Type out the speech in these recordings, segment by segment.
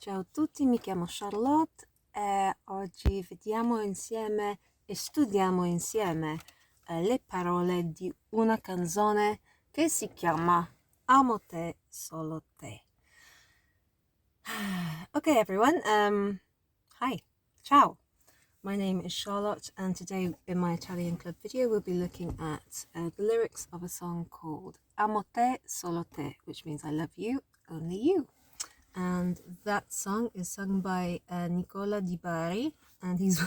Ciao a tutti, mi chiamo Charlotte e oggi vediamo insieme e studiamo insieme le parole di una canzone che si chiama Amo Te, solo te. Okay, everyone. Hi. Ciao. My name is Charlotte, and today in my Italian Club video, we'll be looking at the lyrics of a song called Amo Te, solo te, which means I love you, only you. And that song is sung by Nicola di Bari, and he's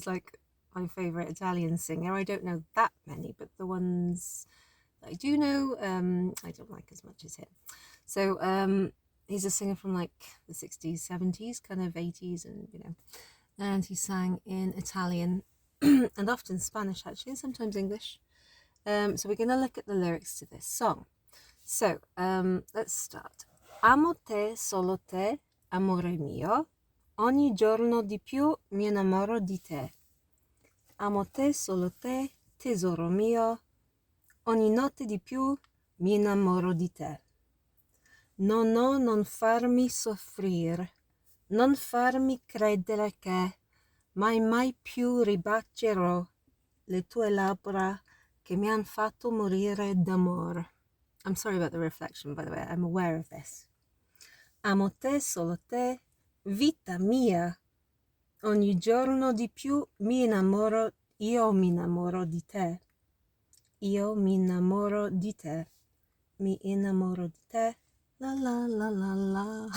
like my favorite Italian singer. I don't know that many, but the ones that I do know, I don't like as much as him. So he's a singer from like the 60s, 70s, kind of 80s, and and he sang in Italian and often Spanish actually, and sometimes English. So we're going to look at the lyrics to this song. So let's start. Amo te, solo te, amore mio, ogni giorno di più mi innamoro di te. Amo te, solo te, tesoro mio, ogni notte di più mi innamoro di te. No, no, non farmi soffrire, non farmi credere che mai più ribacerò le tue labbra che mi han fatto morire d'amore. I'm sorry about the reflection, by the way, I'm aware of this. Amo te, solo te, vita mia. Ogni giorno di più io mi innamoro di te. Io mi innamoro di te. Mi innamoro di te. La la la la la.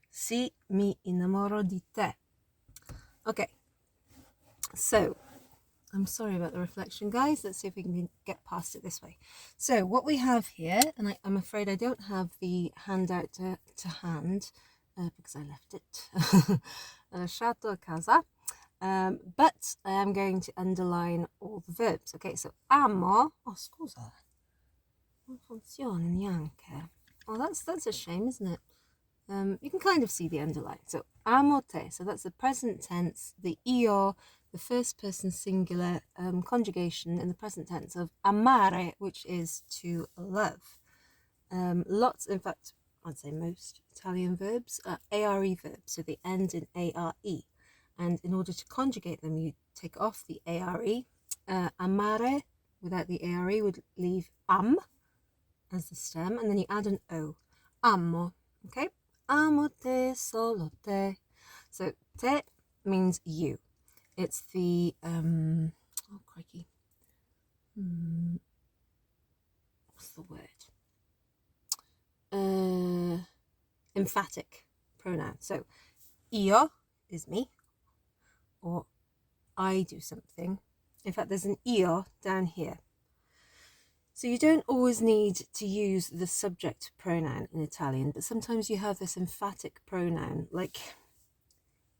Sì, mi innamoro di te. Okay, so I'm sorry about the reflection, guys. Let's see if we can get past it this way. So what we have here, and I'm afraid I don't have the handout to hand because I left it lasciato a casa, but I am going to underline all the verbs. Okay, so amo. Oh, scusa, non funziona neanche. Oh, that's a shame, isn't it? You can kind of see the underline. So amo te, so that's the present tense, the io, the first person singular conjugation in the present tense of amare, which is to love. Lots, in fact, I'd say most Italian verbs are are verbs, so they end in are. And in order to conjugate them, you take off the are. Amare, without the are, would leave am as the stem, and then you add an o. Amo, okay? Amo te, solo te. So te means you. It's the oh crikey. What's the word? Emphatic pronoun. So io is me, or I do something. In fact, there's an io down here. So you don't always need to use the subject pronoun in Italian, but sometimes you have this emphatic pronoun, like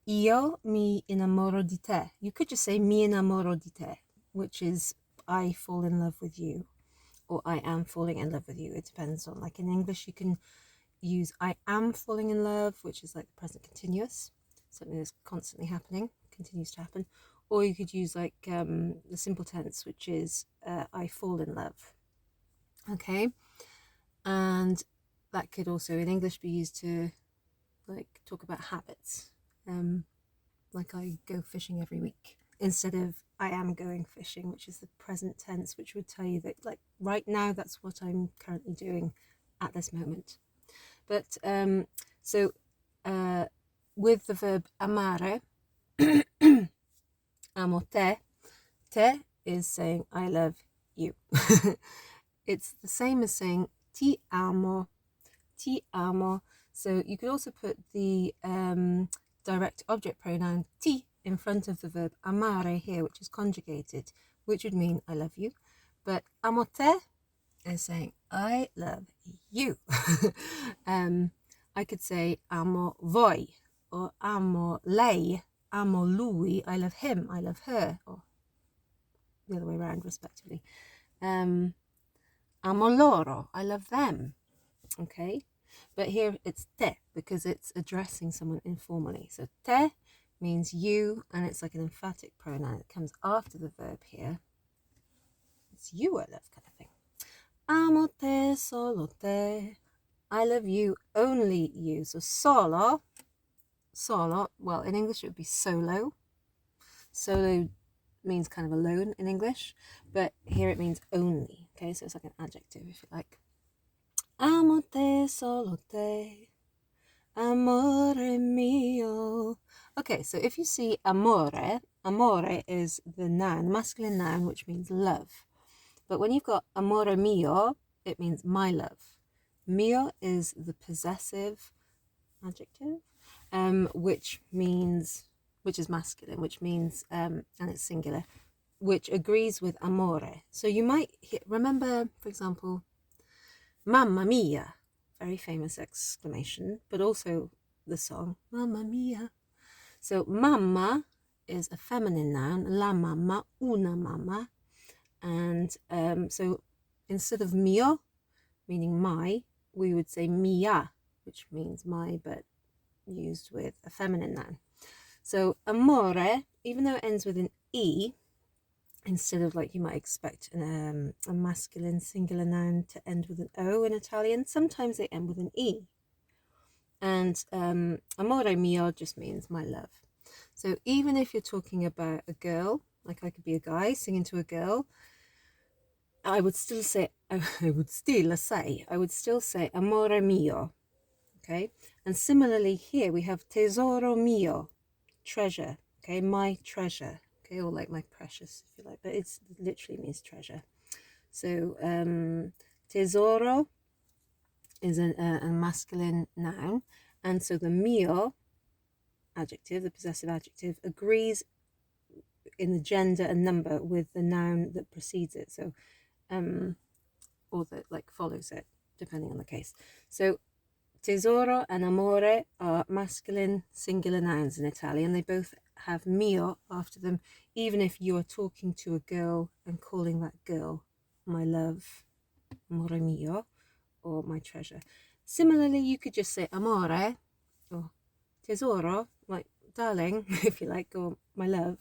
io mi innamoro di te. You could just say mi innamoro di te, which is I fall in love with you, or I am falling in love with you. It depends on, like in English, you can use I am falling in love, which is like the present continuous, something that's constantly happening, continues to happen. Or you could use like the simple tense, which is I fall in love. Okay, and that could also in English be used to like talk about habits, like I go fishing every week, instead of I am going fishing, which is the present tense, which would tell you that like right now that's what I'm currently doing at this moment. But so with the verb amare, amo te, te is saying I love you. It's the same as saying ti amo, ti amo. So you could also put the direct object pronoun ti in front of the verb amare here, which is conjugated, which would mean I love you. But amo te is saying I love you. I could say amo voi, or amo lei, amo lui, I love him, I love her, or the other way around respectively. Amo loro, I love them. Okay, but here it's te because it's addressing someone informally. So te means you, and it's like an emphatic pronoun. It comes after the verb here. It's you I love, kind of thing. Amo te, solo te. I love you, only you. So solo solo, well, in English it would be solo. Solo means kind of alone in English, but here it means only. Okay, so it's like an adjective, if you like. Amo te, solo te, amore mio. Okay, so if you see amore, amore is the noun, masculine noun, which means love. But when you've got amore mio, it means my love. Mio is the possessive adjective, which is masculine, which means, and it's singular, which agrees with amore. So you might remember, for example, Mamma mia, very famous exclamation, but also the song Mamma mia. So mamma is a feminine noun, la mamma, una mamma, and so instead of mio, meaning my, we would say mia, which means my, but used with a feminine noun. So amore, even though it ends with an e, instead of like you might expect a masculine singular noun to end with an O in Italian, sometimes they end with an E. And amore mio just means my love. So even if you're talking about a girl, like I could be a guy singing to a girl, I would still say amore mio. Okay, and similarly here we have tesoro mio, treasure. Okay, my treasure. Okay, or like my precious, if you like, but it literally means treasure. So tesoro is a masculine noun, and so the mio adjective, the possessive adjective, agrees in the gender and number with the noun that precedes it. So or that like follows it, depending on the case. So tesoro and amore are masculine singular nouns in Italian. They both have mio after them, even if you are talking to a girl and calling that girl my love, amore mio, or my treasure. Similarly, you could just say amore or tesoro, like darling, if you like, or my love.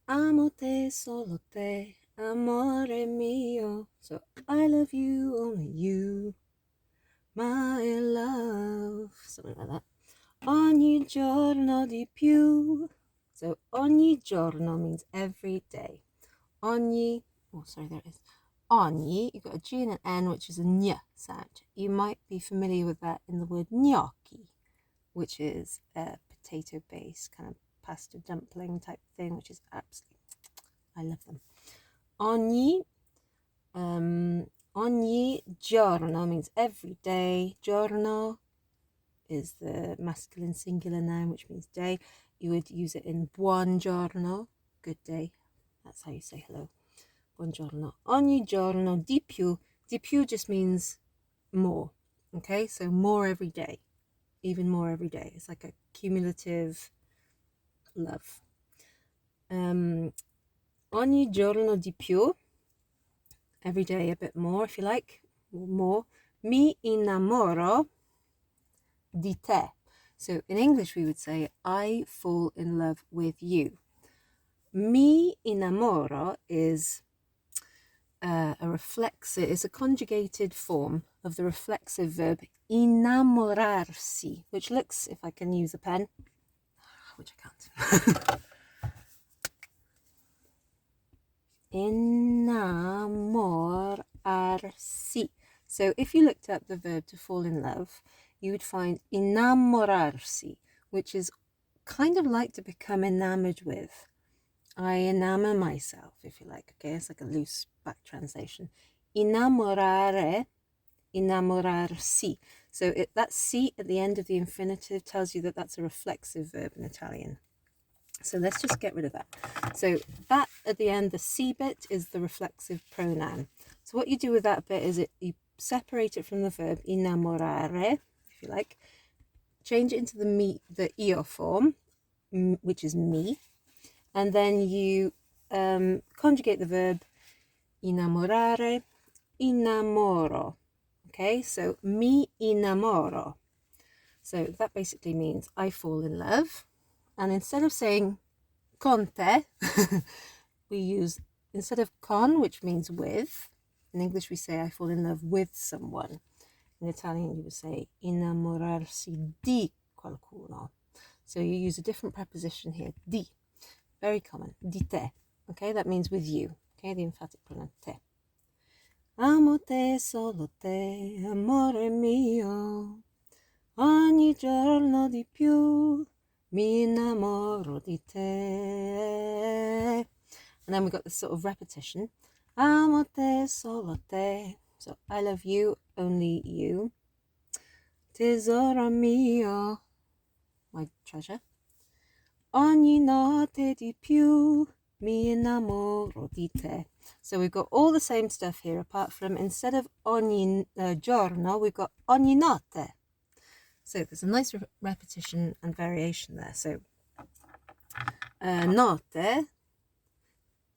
Amo te, solo te, amore mio. So I love you, only you, my love, something like that. Ogni giorno di più. So ogni giorno means every day. Ogni, oh sorry, there it is. Ogni, you've got a G and an N, which is a ny sound. You might be familiar with that in the word gnocchi, which is a potato-based kind of pasta dumpling type thing, which is absolutely, I love them. Ogni giorno means every day. Giorno is the masculine singular noun, which means day. You would use it in buongiorno, good day. That's how you say hello. Buongiorno. Ogni giorno di più. Di più just means more. Okay, so more every day. Even more every day. It's like a cumulative love. Ogni giorno di più. Every day a bit more, if you like. More. Mi innamoro di te. So in English we would say, I fall in love with you. Mi innamoro is it's a conjugated form of the reflexive verb innamorarsi, which looks, if I can use a pen, which I can't. Innamorarsi. So if you looked up the verb to fall in love, you would find innamorarsi, which is kind of like to become enamored with. I enamor myself, if you like. Okay, it's like a loose back translation. Innamorare, innamorarsi. So that si at the end of the infinitive tells you that that's a reflexive verb in Italian. So let's just get rid of that. So that at the end, the si bit is the reflexive pronoun. So what you do with that bit is you separate it from the verb innamorare, if you like, change it into the io form, which is me, and then you conjugate the verb innamorare, innamoro. Okay, so mi innamoro. So that basically means I fall in love. And instead of saying con te, we use, instead of con, which means with, in English we say I fall in love with someone. In Italian you would say innamorarsi di qualcuno. So you use a different preposition here, di, very common, di te. Okay, that means with you. Okay, the emphatic pronoun te. Amo te, solo te, amore mio. Ogni giorno di più mi innamoro di te. And then we got this sort of repetition. Amo te, solo te. So I love you, only you. Tesoro mio, my treasure. Ogni notte di più mi innamoro di te. So we've got all the same stuff here, apart from instead of ogni giorno, we've got ogni notte. So there's a nice repetition and variation there. So notte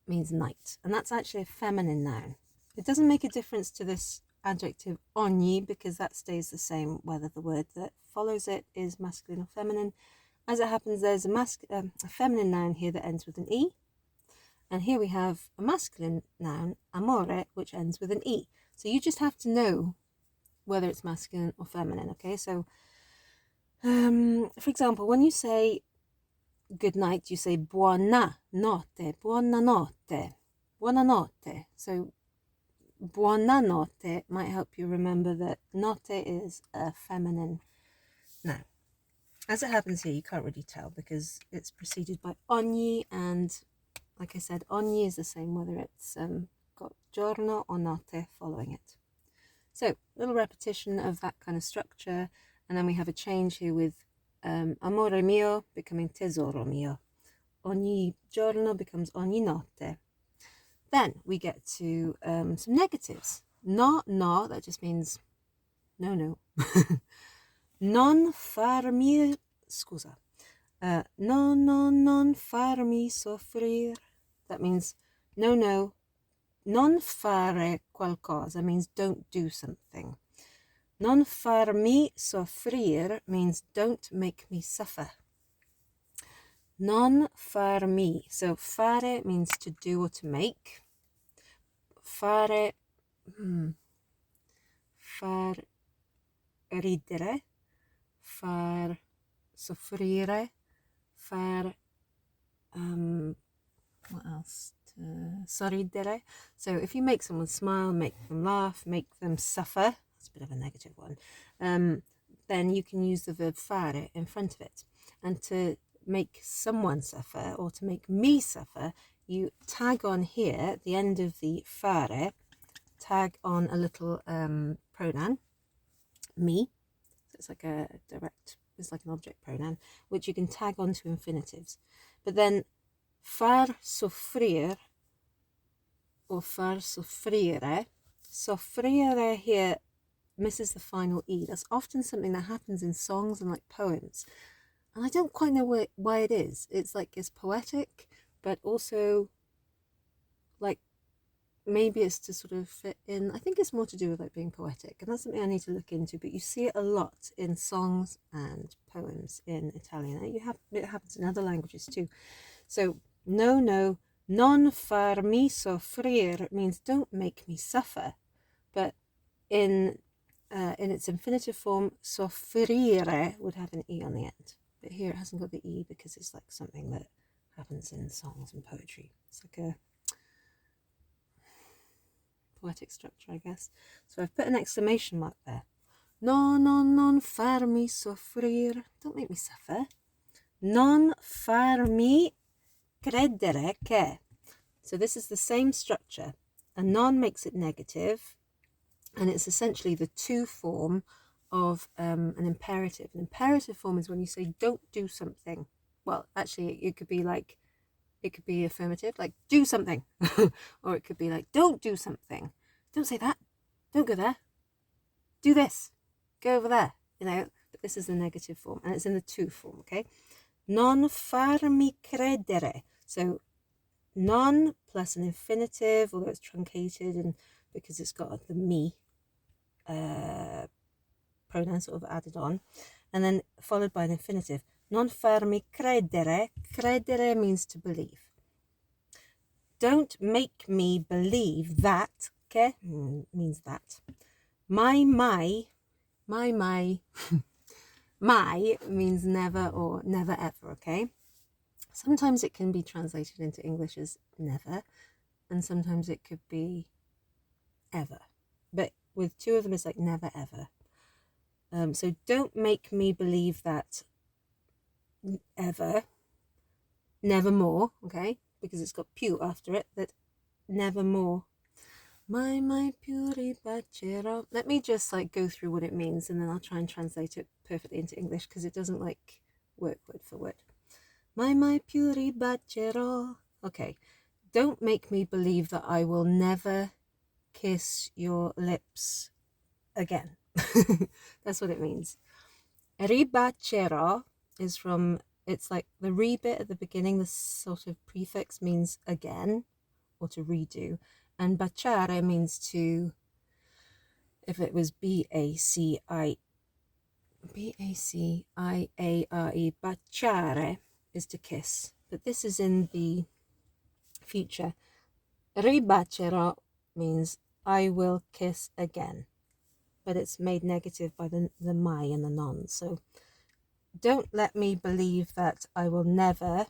means night, and that's actually a feminine noun. It doesn't make a difference to this adjective ogni, because that stays the same whether the word that follows it is masculine or feminine. As it happens, there's a feminine noun here that ends with an E, and here we have a masculine noun, amore, which ends with an E. So you just have to know whether it's masculine or feminine, okay? So, for example, when you say good night, you say buona notte, buonanotte, buonanotte. So buonanotte might help you remember that notte is a feminine noun. As it happens here, you can't really tell because it's preceded by ogni, and like I said, ogni is the same whether it's got giorno or notte following it. So a little repetition of that kind of structure, and then we have a change here with amore mio becoming tesoro mio. Ogni giorno becomes ogni notte. Then we get to some negatives. No, that just means no. Non farmi, scusa. No, non farmi soffrire. That means no. Non fare qualcosa means don't do something. Non farmi soffrire means don't make me suffer. Non farmi. So fare means to do or to make. Far ridere. Far soffrire. Far what else? Sorridere. So if you make someone smile, make them laugh, make them suffer, that's a bit of a negative one, then you can use the verb fare in front of it. And to make someone suffer, or to make me suffer, you tag on here at the end of the fare, tag on a little pronoun, me. So it's like it's like an object pronoun, which you can tag onto infinitives. But then far soffrire or far soffrire. Soffrire here misses the final E. That's often something that happens in songs and like poems. And I don't quite know why it is. It's like it's poetic, but also like maybe it's to sort of fit in. I think it's more to do with like being poetic, and that's something I need to look into. But you see it a lot in songs and poems in Italian. It happens in other languages too. So no, non farmi soffrire means don't make me suffer, but in its infinitive form, soffrire would have an E on the end. But here it hasn't got the E because it's like something that happens in songs and poetry. It's like a poetic structure, I guess. So I've put an exclamation mark there. No, non farmi soffrire. Don't make me suffer. Non farmi credere che. So this is the same structure. A non makes it negative, and it's essentially the to form of an imperative. An imperative form is when you say don't do something. Well, actually, it could be affirmative, like do something. Or it could be like don't do something. Don't say that. Don't go there. Do this. Go over there. But this is the negative form, and it's in the to form, okay? Non farmi credere. So non plus an infinitive, although it's truncated, and because it's got the me pronoun sort of added on, and then followed by an infinitive. Non farmi credere. Credere means to believe. Don't make me believe that. Che means that. Mai Mai means never or never ever, okay? Sometimes it can be translated into English as never, and sometimes it could be ever. But with two of them, it's like never ever. So don't make me believe that ever, nevermore, okay? Because it's got più after it, that nevermore. Mai più ribacerò. Let me just like go through what it means and then I'll try and translate it perfectly into English because it doesn't like work word for word. Mai più ribacerò. Okay, don't make me believe that I will never kiss your lips again. That's what it means. Ribacerò is from, it's like the re bit at the beginning, the sort of prefix means again or to redo. And baciare means to, if it was B-A-C-I-A-R-E, baciare is to kiss. But this is in the future. Ribacerò means I will kiss again. But it's made negative by the mai and the non. So don't let me believe that I will never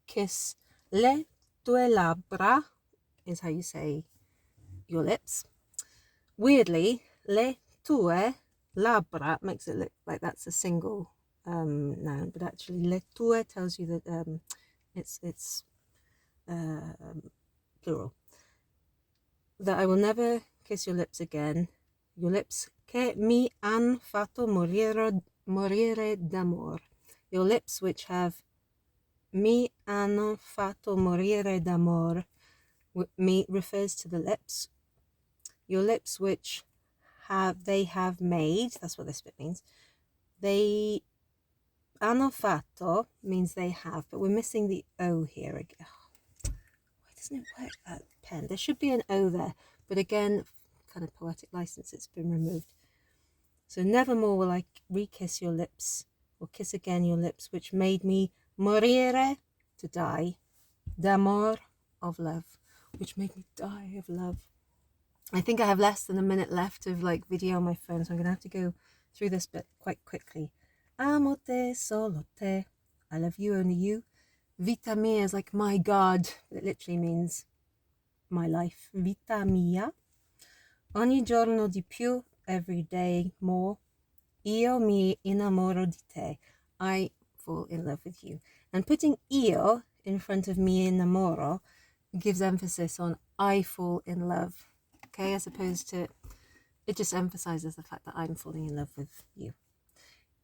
kiss le tue labbra, is how you say your lips. Weirdly, le tue labbra makes it look like that's a single noun, but actually le tue tells you that it's plural. That I will never kiss your lips again. Your lips che mi han fatto morire d'amor. Your lips which have mi hanno fatto morire d'amor. Me refers to the lips. Your lips which they have made, that's what this bit means. They hanno fatto means they have, but we're missing the O here again. Oh, why doesn't it work, that pen? There should be an O there, but again, kind of poetic license, it's been removed. So nevermore will I re-kiss your lips, or kiss again your lips, which made me morire, to die, d'amor, of love, which made me die of love. I think I have less than a minute left of like video on my phone, so I'm gonna have to go through this bit quite quickly. Amo te, solo te. I love you, only you. Vita mia is like my God, but it literally means my life. Vita mia. Ogni giorno di più, every day more. Io mi innamoro di te. I fall in love with you. And putting io in front of mi innamoro gives emphasis on I fall in love. Okay, as opposed to, it just emphasizes the fact that I'm falling in love with you.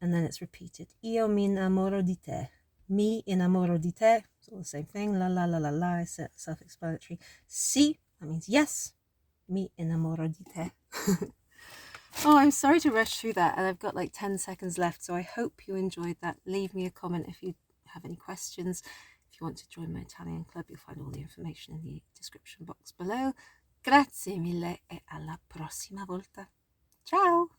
And then it's repeated. Io mi innamoro di te. Mi innamoro di te. It's all the same thing. La la la la la. It's self-explanatory. Si, that means yes. Mi innamoro di te. Oh, I'm sorry to rush through that, and I've got like 10 seconds left, so I hope you enjoyed that. Leave me a comment if you have any questions. If you want to join my Italian club, you'll find all the information in the description box below. Grazie mille e alla prossima volta. Ciao!